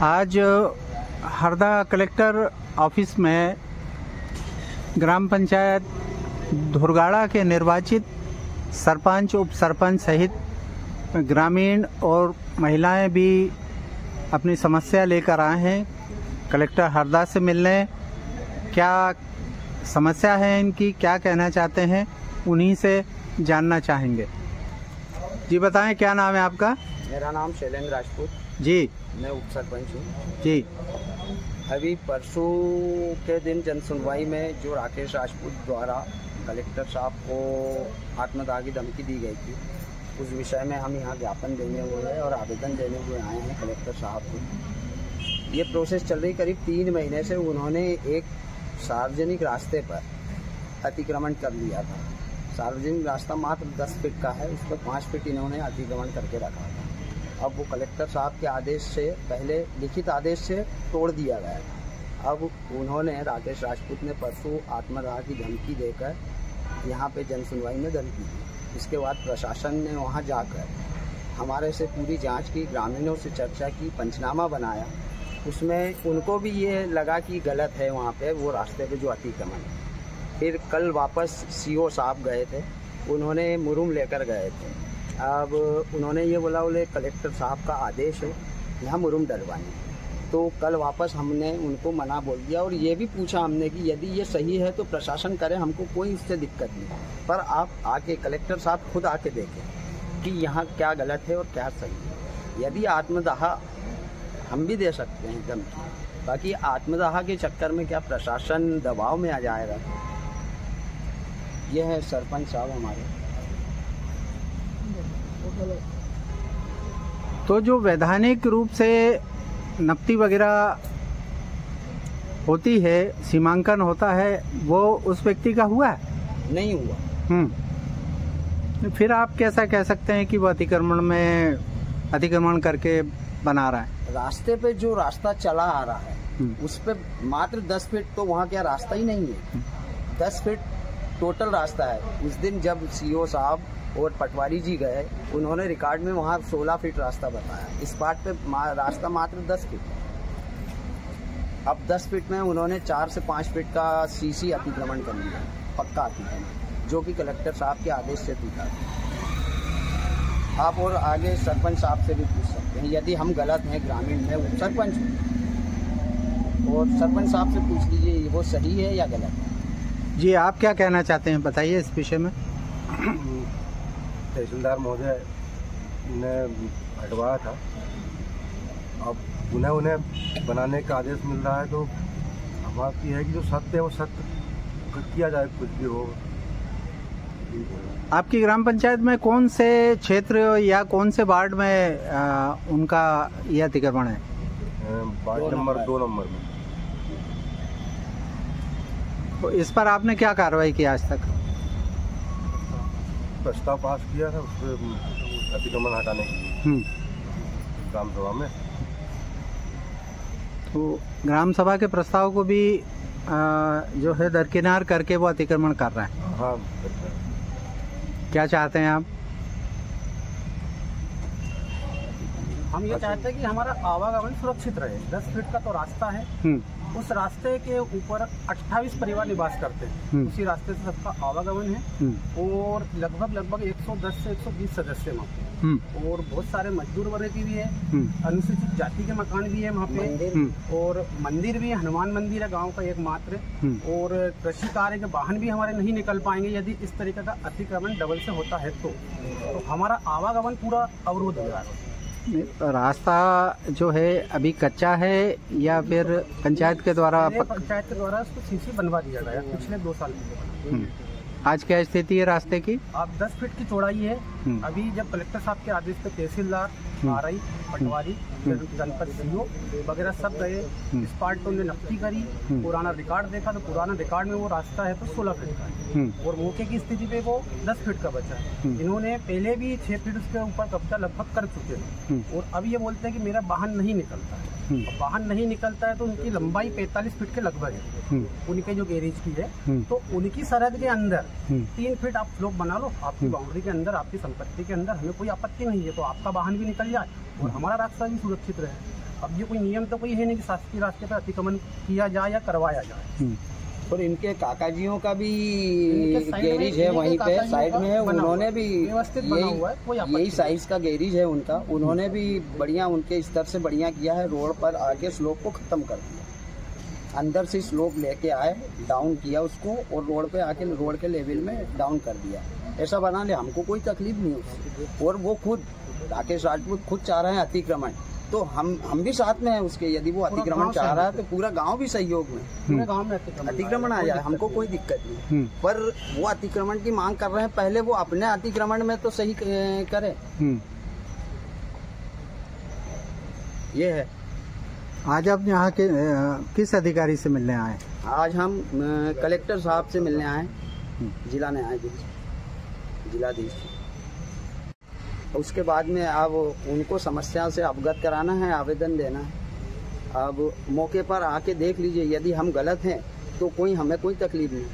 आज Harda collector office में ग्राम पंचायत धुरगाड़ा के निर्वाचित सरपंच, उप सरपंच सहित ग्रामीण और महिलाएं भी अपनी समस्या लेकर आए हैं कलेक्टर हरदा से मिलने। क्या समस्या है इनकी, क्या कहना चाहते हैं, उन्हीं से जानना चाहेंगे। जी बताएं, क्या नाम है आपका? मेरा नाम शैलेंद्र राजपूत जी। मैं उप सरपंच हूँ जी। अभी परसों के दिन जन सुनवाई में जो राकेश राजपूत द्वारा कलेक्टर साहब को आत्मदाह की धमकी दी गई थी, उस विषय में हम यहाँ ज्ञापन देने हुए हैं और आवेदन देने हुए आए हैं कलेक्टर साहब को। ये प्रोसेस चल रही करीब 3 महीने से। उन्होंने एक सार्वजनिक रास्ते पर अतिक्रमण कर लिया था। सार्वजनिक रास्ता मात्र 10 फीट का है, उस पर 5 फीट इन्होंने अतिक्रमण करके रखा था। अब वो कलेक्टर साहब के आदेश से, पहले लिखित आदेश से तोड़ दिया गया। अब उन्होंने, राकेश राजपूत ने परसों आत्मदाह की धमकी देकर यहाँ पे जन सुनवाई में धमकी दी। इसके बाद प्रशासन ने वहाँ जाकर हमारे से पूरी जांच की, ग्रामीणों से चर्चा की, पंचनामा बनाया। उसमें उनको भी ये लगा कि गलत है वहाँ पे वो रास्ते पे जो अतिक्रमण है। फिर कल वापस सीओ साहब गए थे, उन्होंने मुरुम लेकर गए थे। अब उन्होंने ये बोला, बोले कलेक्टर साहब का आदेश है यहाँ मुरुम डलवाने। तो कल वापस हमने उनको मना बोल दिया और ये भी पूछा हमने कि यदि ये सही है तो प्रशासन करे, हमको कोई इससे दिक्कत नहीं, पर आप आके कलेक्टर साहब खुद आके देखें कि यहाँ क्या गलत है और क्या सही है। यदि आत्मदाह हम भी दे सकते हैं धमकी, बाकी आत्मदाह के चक्कर में क्या प्रशासन दबाव में आ जाएगा। ये है सरपंच साहब हमारे। तो जो वैधानिक रूप से नकदी वगैरह होती है, सीमांकन होता है, वो उस व्यक्ति का हुआ है? नहीं हुआ। फिर आप कैसा कह सकते हैं कि वो अतिक्रमण करके बना रहा है? रास्ते पे जो रास्ता चला आ रहा है उस पे मात्र 10 फीट, तो वहाँ क्या रास्ता ही नहीं है। 10 फीट टोटल रास्ता है। उस दिन जब सीओ साहब और पटवारी जी गए, उन्होंने रिकॉर्ड में वहाँ 16 फीट रास्ता बताया। इस पार्ट पे रास्ता मात्र 10 फीट। अब 10 फीट में उन्होंने 4 से 5 फीट का सीसी अतिक्रमण कर लिया, पक्का अतिक्रमण, जो कि कलेक्टर साहब के आदेश से टूटा। आप और आगे सरपंच साहब से भी पूछ सकते हैं, यदि हम गलत हैं ग्रामीण में, वो सरपंच और सरपंच साहब से पूछ लीजिए वो सही है या गलत है। जी, आप क्या कहना चाहते हैं, बताइए इस विषय में। तहसीलदार महोदय ने हटवाया था, अब उन्हें बनाने का आदेश मिल रहा है, तो हमारी है कि जो सत्य है वो सत्य किया जाए, कुछ भी हो। आपकी ग्राम पंचायत में कौन से क्षेत्र या कौन से वार्ड में उनका यह अतिक्रमण है? वार्ड नंबर 2 नंबर में। तो इस पर आपने क्या कार्रवाई की आज तक? प्रस्ताव पास किया था उस पर अतिक्रमण हटाने के लिए ग्राम सभा में। तो ग्राम सभा के प्रस्ताव को भी जो है दरकिनार करके वो अतिक्रमण कर रहा है। हाँ। क्या चाहते हैं आप? हम ये चाहते हैं कि हमारा आवागमन सुरक्षित रहे। 10 फीट का तो रास्ता है, उस रास्ते के ऊपर 28 परिवार निवास करते हैं। उसी रास्ते से सबका आवागमन है और लगभग 110 से 120 सदस्य वहाँ पे, और बहुत सारे मजदूर वर्ग की भी है, अनुसूचित जाति के मकान भी है वहाँ पे, और मंदिर भी है, हनुमान मंदिर है गांव का एकमात्र, और कृषि कार्य के वाहन भी हमारे नहीं निकल पाएंगे यदि इस तरीके का अतिक्रमण डबल से होता है तो हमारा आवागमन पूरा अवरुद्ध हो जाएगा। रास्ता जो है अभी कच्चा है या फिर पंचायत के द्वारा? पंचायत के द्वारा उसको सीसी बनवा दिया गया पिछले 2 साल पहले। आज क्या स्थिति है रास्ते की? अब 10 फीट की चौड़ाई है। अभी जब कलेक्टर साहब के आदेश पे तहसीलदार, आरआई, पटवारी, जनपद सीओ वगैरह सब गए, इस पार्ट पे उन्होंने नक्की करी, पुराना रिकॉर्ड देखा, तो पुराना रिकॉर्ड में वो रास्ता है तो 16 फीट का है और मौके की स्थिति पे वो 10 फीट का बचा है। इन्होंने पहले भी 6 फीट उसके ऊपर कब्जा लगभग कर चुके हैं और अब ये बोलते हैं कि मेरा वाहन नहीं निकलता है। वाहन नहीं निकलता है तो उनकी लंबाई 45 फीट के लगभग है उनके जो गैरेज की है, तो उनकी सरहद के अंदर 3 फीट आप स्लोप बना लो, आपकी बाउंड्री के अंदर, आपकी संपत्ति के अंदर, हमें कोई आपत्ति नहीं है, तो आपका वाहन भी निकल जाए और हमारा रास्ता भी सुरक्षित रहे। अब ये कोई नियम तो कोई है नहीं कि शासकीय रास्ते पर अतिक्रमण किया जाए या करवाया जाए। और इनके काकाजियों का भी इनके साइड में- गैरेज है इनके वहीं पे काकाजियों साइड का में है, बना उन्होंने हुआ है, भी व्यवस्थित बना हुआ है, कोई आपत्ति यही नहीं। साइज का गैरेज है उनका, उन्होंने भी बढ़िया उनके स्तर से बढ़िया किया है। रोड पर आके स्लोप को खत्म कर दिया, अंदर से स्लोप लेके आए, डाउन किया उसको और रोड पे आके रोड के लेवल में डाउन कर दिया। ऐसा बना ले, हमको कोई तकलीफ नहीं उससे। और वो खुद राकेश राजपूत खुद चाह रहे हैं अतिक्रमण, तो हम भी साथ में हैं उसके। यदि वो अतिक्रमण गाँव चाह रहा है तो पूरा गांव भी सहयोग में पूरे गांव में अतिक्रमण आ जाए, हमको कोई दिक्कत नहीं। पर वो अतिक्रमण की मांग कर रहे हैं, पहले वो अपने अतिक्रमण में तो सही करे। ये है। आज आप यहाँ के किस अधिकारी से मिलने आए? आज हम कलेक्टर साहब से मिलने आए, जिला न्यायाधीश, जिलाधीश। उसके बाद में अब उनको समस्या से अवगत कराना है, आवेदन देना है। अब मौके पर आके देख लीजिए, यदि हम गलत हैं तो हमें कोई तकलीफ नहीं।